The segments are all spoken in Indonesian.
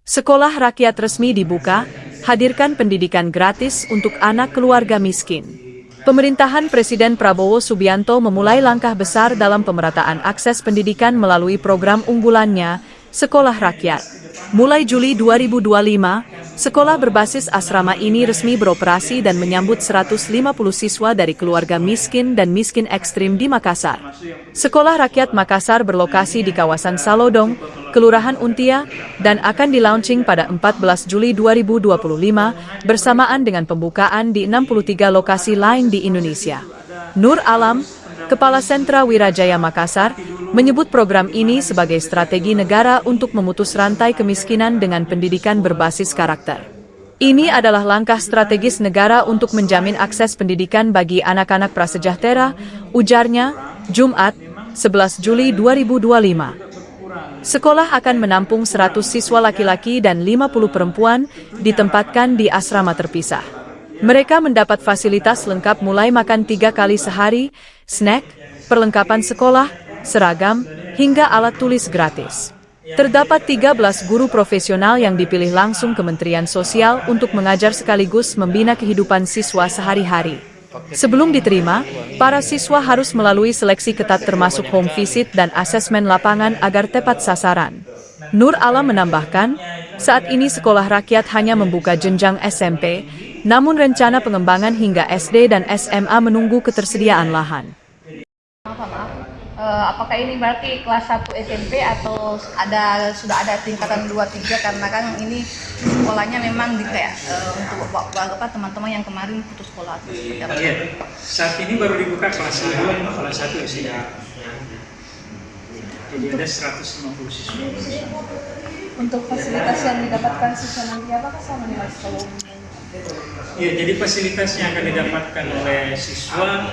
Sekolah rakyat resmi dibuka, hadirkan pendidikan gratis untuk anak keluarga miskin. Pemerintahan Presiden Prabowo Subianto memulai langkah besar dalam pemerataan akses pendidikan melalui program unggulannya, Sekolah Rakyat. Mulai Juli 2025, sekolah berbasis asrama ini resmi beroperasi dan menyambut 150 siswa dari keluarga miskin dan miskin ekstrim di Makassar. Sekolah Rakyat Makassar berlokasi di kawasan Salodong, Kelurahan Untia, dan akan di-launching pada 14 Juli 2025 bersamaan dengan pembukaan di 63 lokasi lain di Indonesia. Nur Alam, Kepala Sentra Wirajaya Makassar, menyebut program ini sebagai strategi negara untuk memutus rantai kemiskinan dengan pendidikan berbasis karakter. Ini adalah langkah strategis negara untuk menjamin akses pendidikan bagi anak-anak prasejahtera, ujarnya, Jumat, 11 Juli 2025. Sekolah akan menampung 100 siswa laki-laki dan 50 perempuan, ditempatkan di asrama terpisah. Mereka mendapat fasilitas lengkap mulai makan 3 kali sehari, snack, perlengkapan sekolah, seragam, hingga alat tulis gratis. Terdapat 13 guru profesional yang dipilih langsung Kementerian Sosial untuk mengajar sekaligus membina kehidupan siswa sehari-hari. Sebelum diterima, para siswa harus melalui seleksi ketat termasuk home visit dan asesmen lapangan agar tepat sasaran. Nur Alam menambahkan, saat ini sekolah rakyat hanya membuka jenjang SMP, namun rencana pengembangan hingga SD dan SMA menunggu ketersediaan lahan. Apakah ini berarti kelas 1 SMP atau sudah ada tingkatan 2-3 karena kan ini sekolahnya memang kayak untuk teman-teman yang kemarin putus sekolah atau seperti apa? Iya, saat ini baru dibuka kelas 1, kelas 1 SD. Jadi ada 150 siswa. Untuk fasilitas yang didapatkan siswa nanti apakah sama dengan sekolah umum? Iya, jadi fasilitas yang akan didapatkan oleh siswa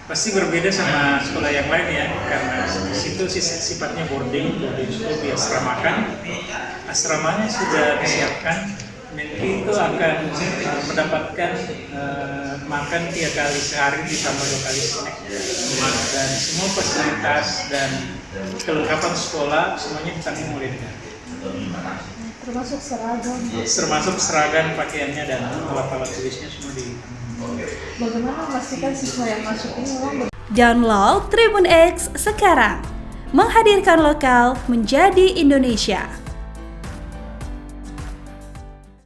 pasti berbeda sama sekolah yang lain ya, karena di situ sifatnya boarding itu diasramakan. Asramanya sudah disiapkan, Menki itu akan mendapatkan makan 3 kali sehari ditambah 2 kali snack, dan semua fasilitas dan kelengkapan sekolah semuanya ditanggung oleh negara. Termasuk seragam pakaiannya dan alat-alat tulisnya semua ditanggung. Bagaimana memastikan siswa yang masuk ini memang Download Tribun X sekarang, menghadirkan lokal menjadi Indonesia.